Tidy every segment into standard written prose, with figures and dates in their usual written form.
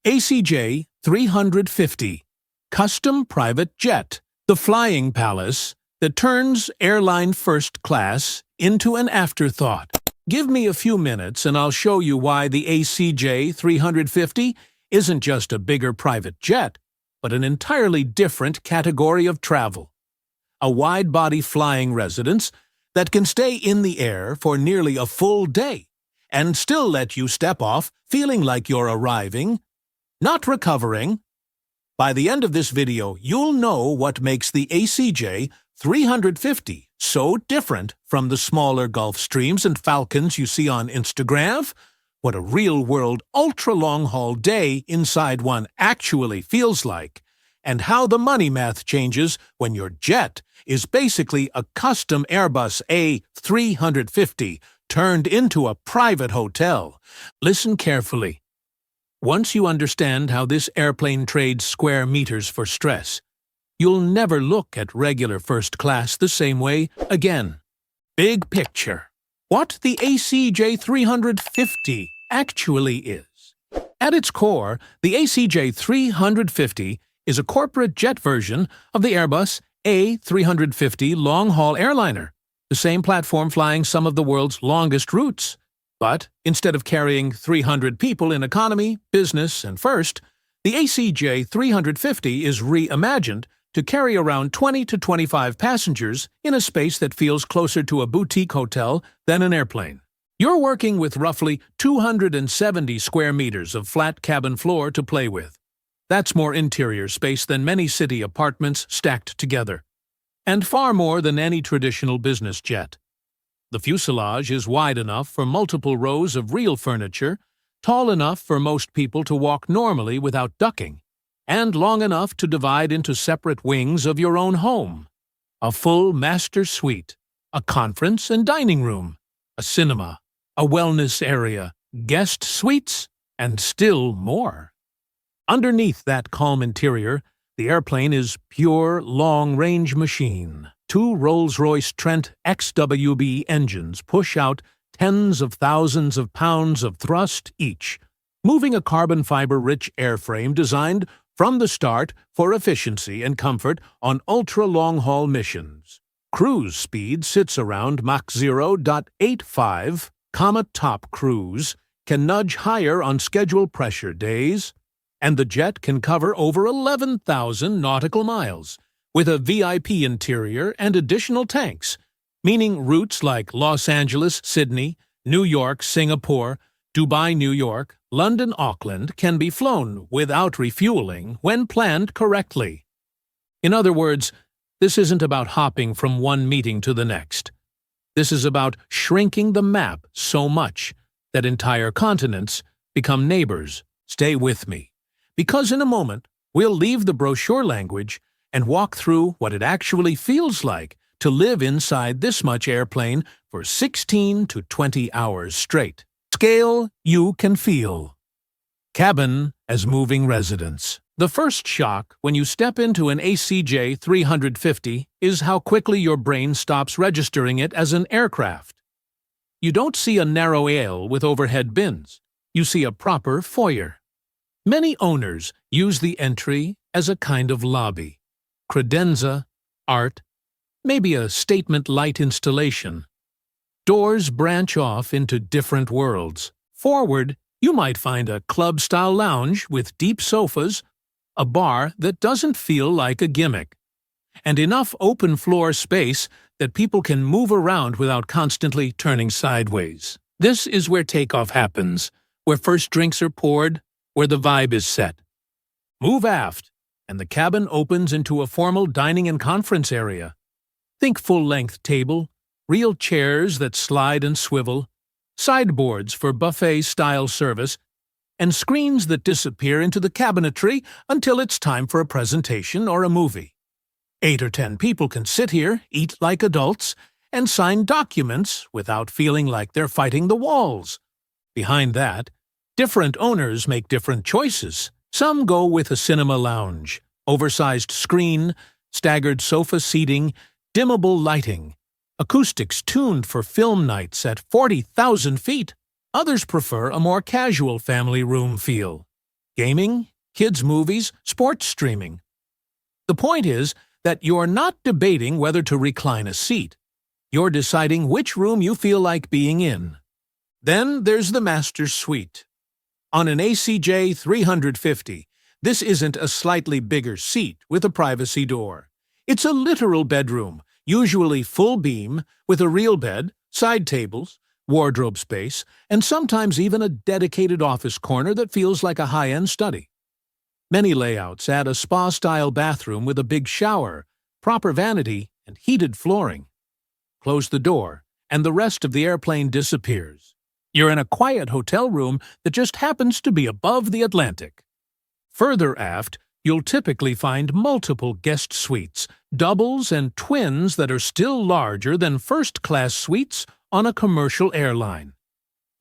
ACJ350, Custom Private Jet, the flying palace that turns airline first class into an afterthought. Give me a few minutes and I'll show you why the ACJ350 isn't just a bigger private jet, but an entirely different category of travel. A wide-body flying residence that can stay in the air for nearly a full day and still let you step off feeling like you're arriving, not recovering. By the end of this video, you'll know what makes the ACJ350 so different from the smaller Gulfstreams and Falcons you see on Instagram, what a real-world ultra-long-haul day inside one actually feels like, and how the money math changes when your jet is basically a custom Airbus A350 turned into a private hotel. Listen carefully. Once you understand how this airplane trades square meters for stress, you'll never look at regular first class the same way again. Big picture. What the ACJ350 actually is. At its core, the ACJ350 is a corporate jet version of the Airbus A350 long-haul airliner, the same platform flying some of the world's longest routes. But instead of carrying 300 people in economy, business, and first, the ACJ350 is reimagined to carry around 20 to 25 passengers in a space that feels closer to a boutique hotel than an airplane. You're working with roughly 270 square meters of flat cabin floor to play with. That's more interior space than many city apartments stacked together, and far more than any traditional business jet. The fuselage is wide enough for multiple rows of real furniture, tall enough for most people to walk normally without ducking, and long enough to divide into separate wings of your own home. A full master suite, a conference and dining room, a cinema, a wellness area, guest suites, and still more. Underneath that calm interior, the airplane is pure long-range machine. Two Rolls Royce Trent XWB engines push out tens of thousands of pounds of thrust each, moving a carbon fiber-rich airframe designed from the start for efficiency and comfort on ultra-long-haul missions. Cruise speed sits around Mach 0.85, top cruise can nudge higher on schedule pressure days, and the jet can cover over 11,000 nautical miles, with a VIP interior and additional tanks, meaning routes like Los Angeles, Sydney, New York, Singapore, Dubai, New York, London, Auckland can be flown without refueling when planned correctly. In other words, this isn't about hopping from one meeting to the next. This is about shrinking the map so much that entire continents become neighbors. Stay with me, because in a moment we'll leave the brochure language and walk through what it actually feels like to live inside this much airplane for 16 to 20 hours straight. Scale you can feel. Cabin as moving residence. The first shock when you step into an ACJ350 is how quickly your brain stops registering it as an aircraft. You don't see a narrow aisle with overhead bins. You see a proper foyer. Many owners use the entry as a kind of lobby. Credenza, art, maybe a statement light installation. Doors branch off into different worlds. Forward, you might find a club-style lounge with deep sofas, a bar that doesn't feel like a gimmick, and enough open floor space that people can move around without constantly turning sideways. This is where takeoff happens, where first drinks are poured, where the vibe is set. Move aft, and the cabin opens into a formal dining and conference area. Think full-length table, real chairs that slide and swivel, sideboards for buffet-style service, and screens that disappear into the cabinetry until it's time for a presentation or a movie. 8 or 10 people can sit here, eat like adults, and sign documents without feeling like they're fighting the walls. Behind that, different owners make different choices. Some go with a cinema lounge, oversized screen, staggered sofa seating, dimmable lighting, acoustics tuned for film nights at 40,000 feet. Others prefer a more casual family room feel. gaming, kids' movies, sports streaming. The point is that you're not debating whether to recline a seat. You're deciding which room you feel like being in. Then there's the master suite. On an ACJ350, this isn't a slightly bigger seat with a privacy door. It's a literal bedroom, usually full beam, with a real bed, side tables, wardrobe space, and sometimes even a dedicated office corner that feels like a high-end study. Many layouts add a spa-style bathroom with a big shower, proper vanity, and heated flooring. Close the door, and the rest of the airplane disappears. You're in a quiet hotel room that just happens to be above the Atlantic. Further aft, you'll typically find multiple guest suites, doubles and twins that are still larger than first-class suites on a commercial airline.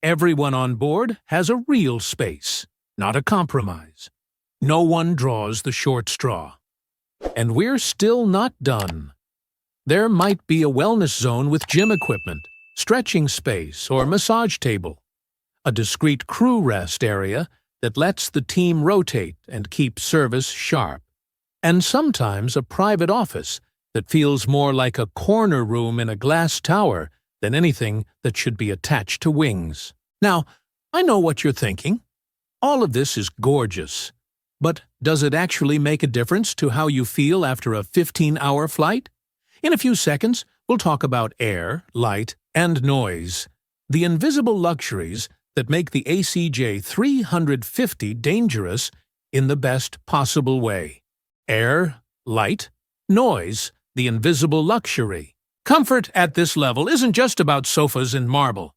Everyone on board has a real space, not a compromise. No one draws the short straw. And we're still not done. There might be a wellness zone with gym equipment, stretching space, or massage table. A discreet crew rest area that lets the team rotate and keep service sharp. And sometimes a private office that feels more like a corner room in a glass tower than anything that should be attached to wings. Now, I know what you're thinking. All of this is gorgeous. But does it actually make a difference to how you feel after a 15-hour flight? In a few seconds, we'll talk about air, light, and noise, the invisible luxuries that make the ACJ350 dangerous in the best possible way. Air, light, noise, the invisible luxury. Comfort at this level isn't just about sofas and marble.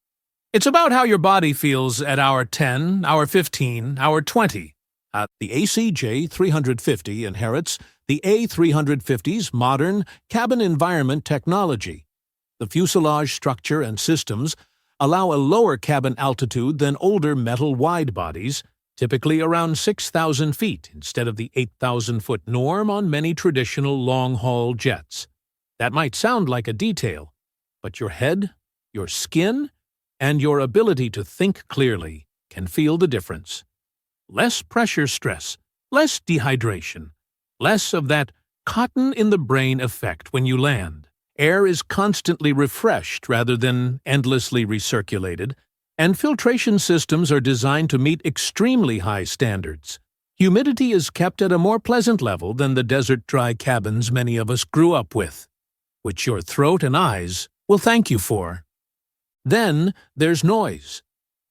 It's about how your body feels at hour 10, hour 15, hour 20. The ACJ350 inherits the A350's modern cabin environment technology. The fuselage structure and systems allow a lower cabin altitude than older metal widebodies, typically around 6,000 feet instead of the 8,000-foot norm on many traditional long-haul jets. That might sound like a detail, but your head, your skin, and your ability to think clearly can feel the difference. Less pressure stress, less dehydration, less of that cotton-in-the-brain effect when you land. Air is constantly refreshed rather than endlessly recirculated, and filtration systems are designed to meet extremely high standards. Humidity is kept at a more pleasant level than the desert-dry cabins many of us grew up with, which your throat and eyes will thank you for. Then there's noise.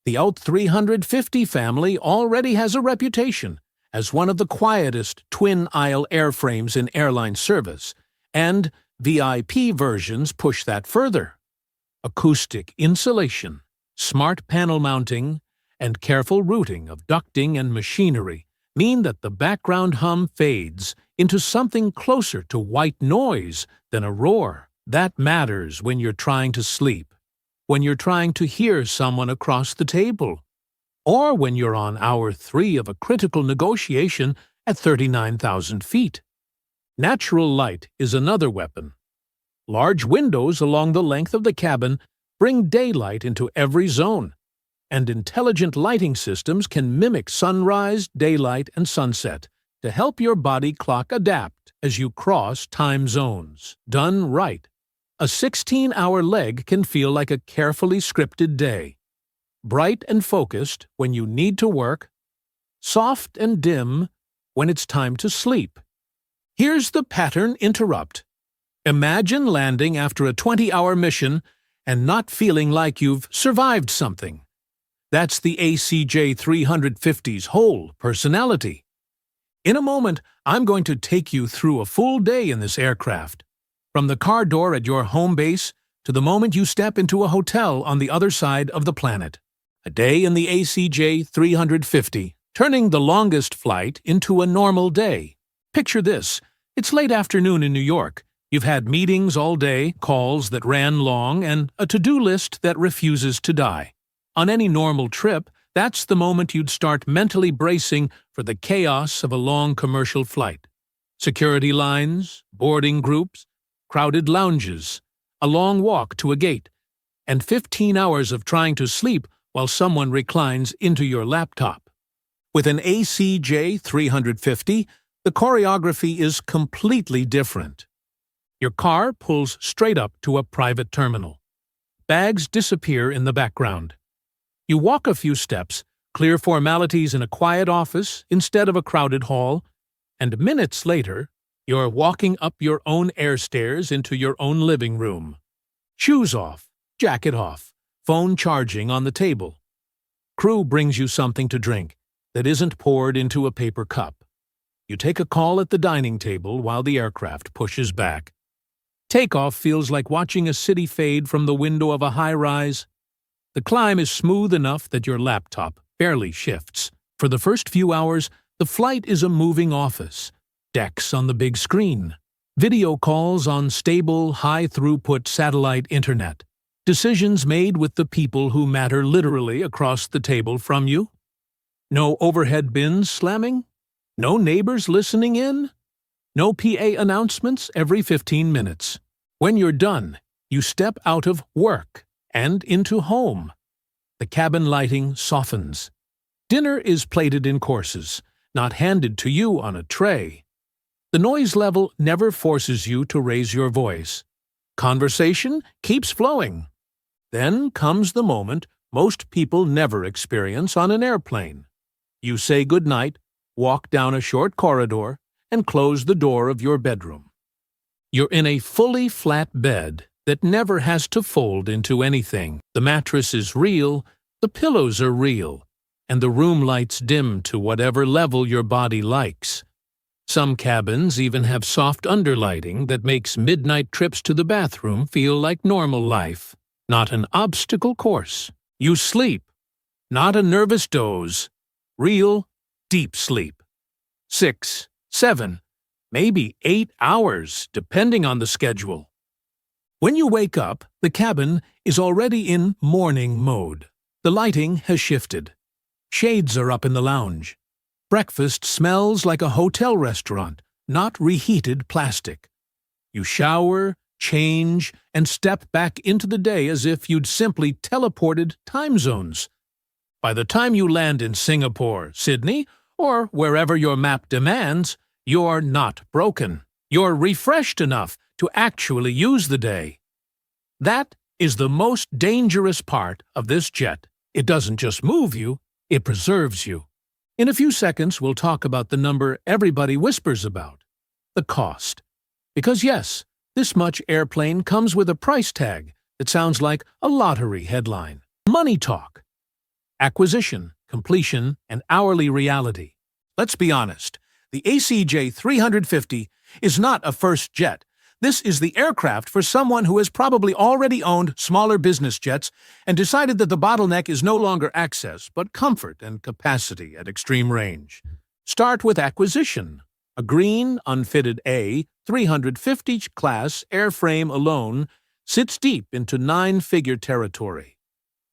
The A350 family already has a reputation as one of the quietest twin-aisle airframes in airline service, and VIP versions push that further. Acoustic insulation, smart panel mounting, and careful routing of ducting and machinery mean that the background hum fades into something closer to white noise than a roar. That matters when you're trying to sleep, when you're trying to hear someone across the table, or when you're on hour 3 of a critical negotiation at 39,000 feet. Natural light is another weapon. Large windows along the length of the cabin bring daylight into every zone, and intelligent lighting systems can mimic sunrise, daylight, and sunset to help your body clock adapt as you cross time zones. Done right, a 16-hour leg can feel like a carefully scripted day. Bright and focused when you need to work, soft and dim when it's time to sleep. Here's the pattern interrupt. Imagine landing after a 20-hour mission and not feeling like you've survived something. That's the ACJ350's whole personality. In a moment, I'm going to take you through a full day in this aircraft, from the car door at your home base to the moment you step into a hotel on the other side of the planet. A day in the ACJ350, turning the longest flight into a normal day. Picture this. It's late afternoon in New York. You've had meetings all day, calls that ran long, and a to-do list that refuses to die. On any normal trip, that's the moment you'd start mentally bracing for the chaos of a long commercial flight. Security lines, boarding groups, crowded lounges, a long walk to a gate, and 15 hours of trying to sleep while someone reclines into your laptop. With an ACJ350, the choreography is completely different. Your car pulls straight up to a private terminal. Bags disappear in the background. You walk a few steps, clear formalities in a quiet office instead of a crowded hall, and minutes later, you're walking up your own air stairs into your own living room. Shoes off, jacket off, phone charging on the table. Crew brings you something to drink that isn't poured into a paper cup. You take a call at the dining table while the aircraft pushes back. Takeoff feels like watching a city fade from the window of a high-rise. The climb is smooth enough that your laptop barely shifts. For the first few hours, the flight is a moving office. Decks on the big screen. Video calls on stable, high-throughput satellite internet. Decisions made with the people who matter literally across the table from you. No overhead bins slamming? No neighbors listening in? No PA announcements every 15 minutes. When you're done, you step out of work and into home. The cabin lighting softens. Dinner is plated in courses, not handed to you on a tray. The noise level never forces you to raise your voice. Conversation keeps flowing. Then comes the moment most people never experience on an airplane. You say goodnight, walk down a short corridor, and close the door of your bedroom. You're in a fully flat bed that never has to fold into anything. The mattress is real, the pillows are real, and the room lights dim to whatever level your body likes. Some cabins even have soft underlighting that makes midnight trips to the bathroom feel like normal life, not an obstacle course. You sleep, not a nervous doze. Real, deep sleep. 6, 7, maybe 8 hours, depending on the schedule. When you wake up, the cabin is already in morning mode. The lighting has shifted. Shades are up in the lounge. Breakfast smells like a hotel restaurant, not reheated plastic. You shower, change, and step back into the day as if you'd simply teleported time zones. By the time you land in Singapore, Sydney, or wherever your map demands, you're not broken. You're refreshed enough to actually use the day. That is the most dangerous part of this jet. It doesn't just move you, it preserves you. In a few seconds, we'll talk about the number everybody whispers about, the cost. Because yes, this much airplane comes with a price tag that sounds like a lottery headline. Money talk. Acquisition, completion, and hourly reality. Let's be honest, the ACJ350 is not a first jet. This is the aircraft for someone who has probably already owned smaller business jets and decided that the bottleneck is no longer access, but comfort and capacity at extreme range. Start with acquisition. A green, unfitted A350 class airframe alone sits deep into 9-figure territory.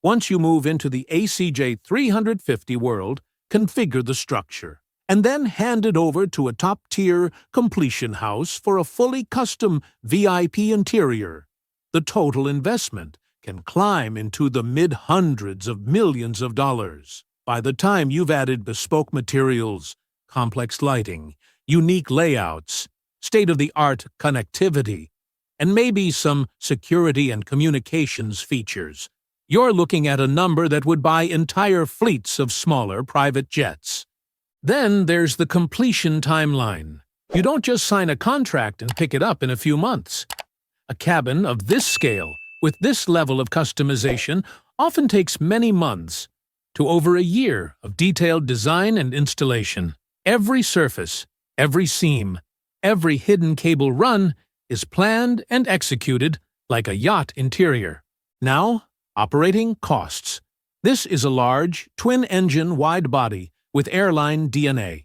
Once you move into the ACJ350 world, configure the structure, and then hand it over to a top-tier completion house for a fully custom VIP interior. The total investment can climb into the mid-hundreds of millions of dollars. By the time you've added bespoke materials, complex lighting, unique layouts, state-of-the-art connectivity, and maybe some security and communications features, you're looking at a number that would buy entire fleets of smaller private jets. Then there's the completion timeline. You don't just sign a contract and pick it up in a few months. A cabin of this scale, with this level of customization, often takes many months to over a year of detailed design and installation. Every surface, every seam, every hidden cable run is planned and executed like a yacht interior. Now, operating costs. This is a large, twin-engine wide-body with airline DNA.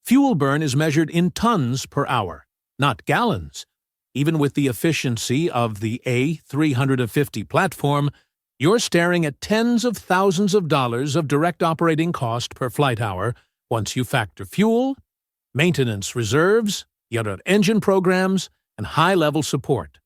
Fuel burn is measured in tons per hour, not gallons. Even with the efficiency of the A350 platform, you're staring at tens of thousands of dollars of direct operating cost per flight hour once you factor fuel, maintenance reserves, your engine programs, and high-level support.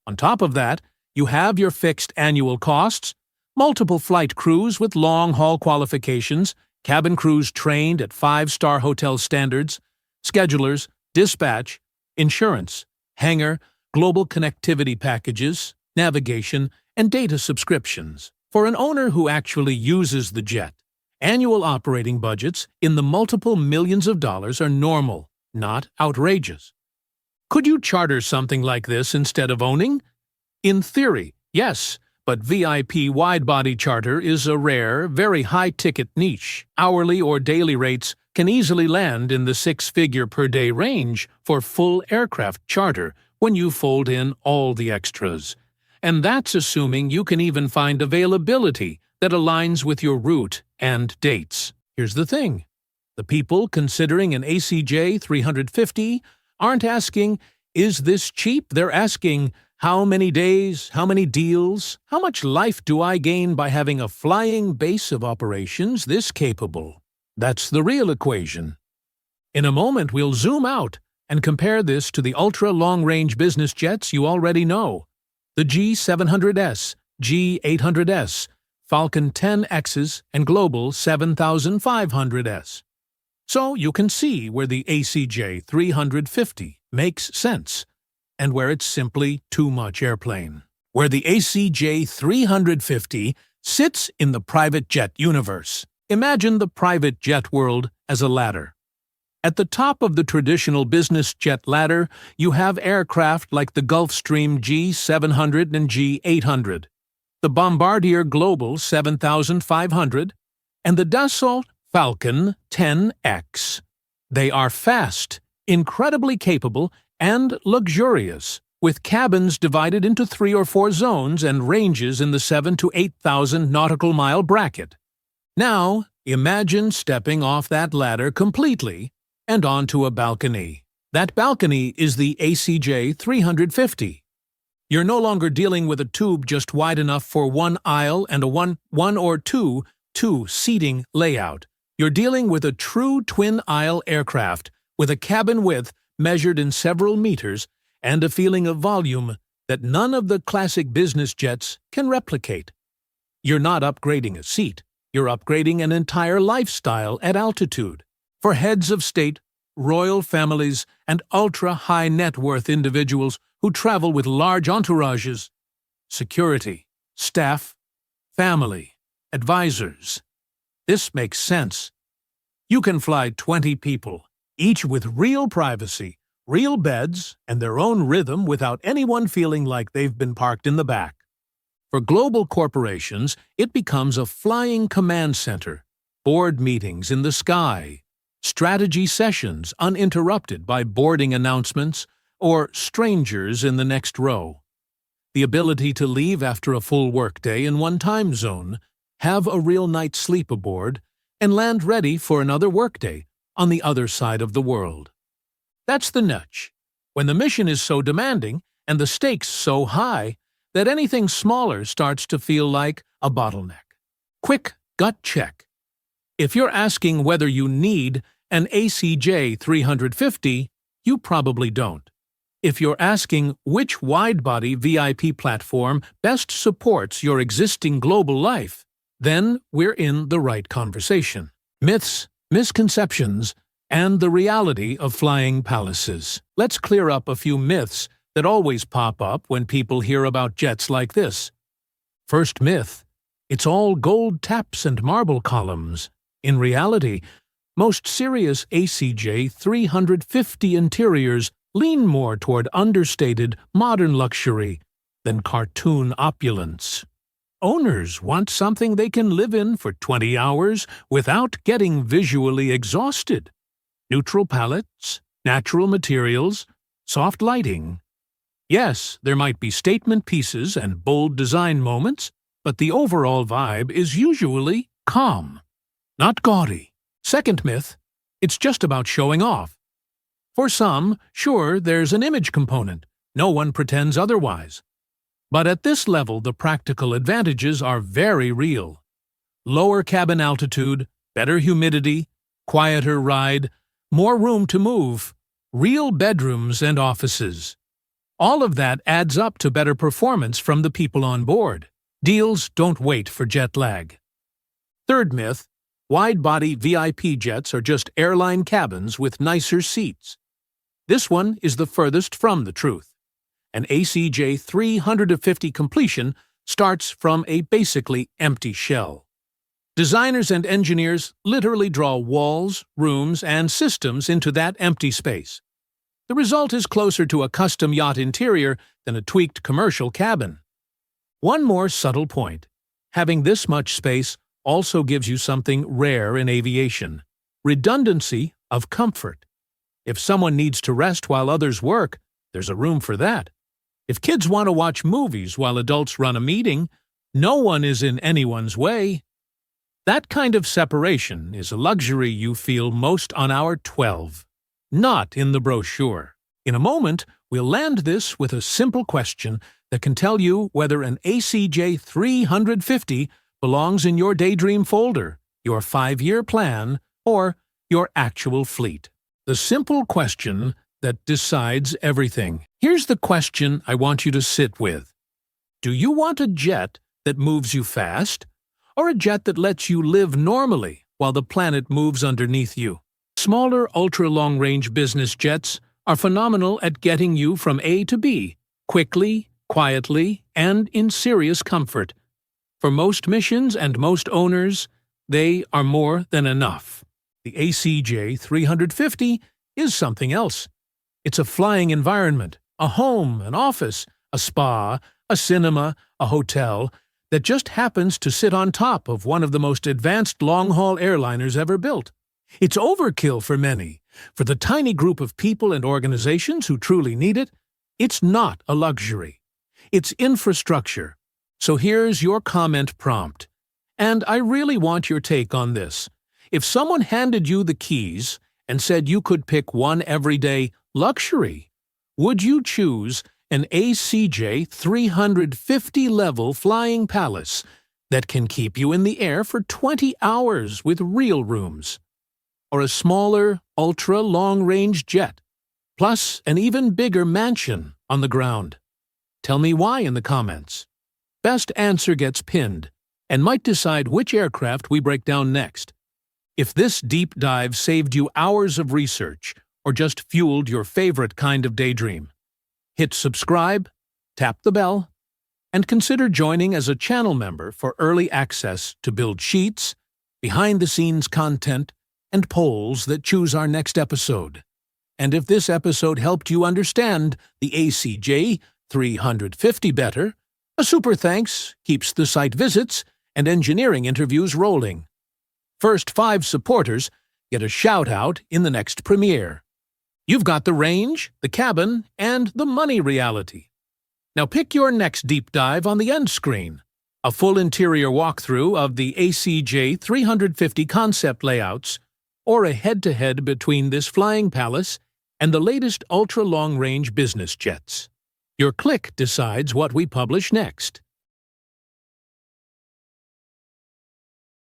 On top of that, you have your fixed annual costs, multiple flight crews with long-haul qualifications, cabin crews trained at 5-star hotel standards, schedulers, dispatch, insurance, hangar, global connectivity packages, navigation, and data subscriptions. For an owner who actually uses the jet, annual operating budgets in the multiple millions of dollars are normal, not outrageous. Could you charter something like this instead of owning? In theory, yes, but VIP wide-body charter is a rare, very high-ticket niche. Hourly or daily rates can easily land in the 6-figure per day range for full aircraft charter when you fold in all the extras. And that's assuming you can even find availability that aligns with your route and dates. Here's the thing. The people considering an ACJ350 aren't asking, is this cheap? They're asking, how many days, how many deals, how much life do I gain by having a flying base of operations this capable? That's the real equation. In a moment, we'll zoom out and compare this to the ultra-long-range business jets you already know. The G700S, G800S, Falcon 10Xs, and Global 7500S. So you can see where the ACJ350 makes sense, and where it's simply too much airplane. Where the ACJ350 sits in the private jet universe. Imagine the private jet world as a ladder. At the top of the traditional business jet ladder, you have aircraft like the Gulfstream G700 and G800, the Bombardier Global 7500, and the Dassault Falcon 10X. They are fast, incredibly capable, and luxurious, with cabins divided into 3 or 4 zones and ranges in the 7,000 to 8,000 nautical mile bracket. Now, imagine stepping off that ladder completely and onto a balcony. That balcony is the ACJ350. You're no longer dealing with a tube just wide enough for one aisle and a one or two seating layout. You're dealing with a true twin-aisle aircraft with a cabin width measured in several meters and a feeling of volume that none of the classic business jets can replicate. You're not upgrading a seat. You're upgrading an entire lifestyle at altitude. For heads of state, royal families, and ultra-high net worth individuals who travel with large entourages, security, staff, family, advisors. This makes sense. You can fly 20 people, each with real privacy, real beds, and their own rhythm without anyone feeling like they've been parked in the back. For global corporations, it becomes a flying command center, board meetings in the sky, strategy sessions uninterrupted by boarding announcements or strangers in the next row. The ability to leave after a full workday in one time zone, have a real night's sleep aboard, and land ready for another workday on the other side of the world. That's the nudge. When the mission is so demanding and the stakes so high that anything smaller starts to feel like a bottleneck. Quick gut check. If you're asking whether you need an ACJ350, you probably don't. If you're asking which wide-body VIP platform best supports your existing global life, then we're in the right conversation. Myths, misconceptions, and the reality of flying palaces. Let's clear up a few myths that always pop up when people hear about jets like this. First myth: it's all gold taps and marble columns. In reality, most serious ACJ350 interiors lean more toward understated modern luxury than cartoon opulence. Owners want something they can live in for 20 hours without getting visually exhausted. Neutral palettes, natural materials, soft lighting. Yes, there might be statement pieces and bold design moments, but the overall vibe is usually calm, not gaudy. Second myth: it's just about showing off. For some, sure, there's an image component. No one pretends otherwise. But at this level, the practical advantages are very real. Lower cabin altitude, better humidity, quieter ride, more room to move, real bedrooms and offices. All of that adds up to better performance from the people on board. Deals don't wait for jet lag. Third myth: Wide-body VIP jets are just airline cabins with nicer seats. This one is the furthest from the truth. An ACJ350 completion starts from a basically empty shell. Designers and engineers literally draw walls, rooms, and systems into that empty space. The result is closer to a custom yacht interior than a tweaked commercial cabin. One more subtle point. Having this much space also gives you something rare in aviation: redundancy of comfort. If someone needs to rest while others work, there's a room for that. If kids want to watch movies while adults run a meeting, no one is in anyone's way. That kind of separation is a luxury you feel most on hour 12, not in the brochure. In a moment, we'll land this with a simple question that can tell you whether an ACJ350 belongs in your daydream folder, your 5-year plan, or your actual fleet. The simple question that decides everything. Here's the question I want you to sit with. Do you want a jet that moves you fast, or a jet that lets you live normally while the planet moves underneath you? Smaller ultra-long-range business jets are phenomenal at getting you from A to B, quickly, quietly, and in serious comfort. For most missions and most owners, they are more than enough. The ACJ350 is something else. It's a flying environment, a home, an office, a spa, a cinema, a hotel, that just happens to sit on top of one of the most advanced long-haul airliners ever built. It's overkill for many. For the tiny group of people and organizations who truly need it, it's not a luxury. It's infrastructure. So here's your comment prompt. And I really want your take on this. If someone handed you the keys and said you could pick one everyday luxury, would you choose an ACJ350 level flying palace that can keep you in the air for 20 hours with real rooms? Or a smaller, ultra-long-range jet, plus an even bigger mansion on the ground? Tell me why in the comments. Best answer gets pinned, and might decide which aircraft we break down next. If this deep dive saved you hours of research, or just fueled your favorite kind of daydream, hit subscribe, tap the bell, and consider joining as a channel member for early access to build sheets, behind-the-scenes content, and polls that choose our next episode. And if this episode helped you understand the ACJ350 better, a super thanks keeps the site visits and engineering interviews rolling. First 5 supporters get a shout-out in the next premiere. You've got the range, the cabin, and the money reality. Now pick your next deep dive on the end screen. A full interior walkthrough of the ACJ350 concept layouts, or a head-to-head between this flying palace and the latest ultra-long-range business jets. Your click decides what we publish next.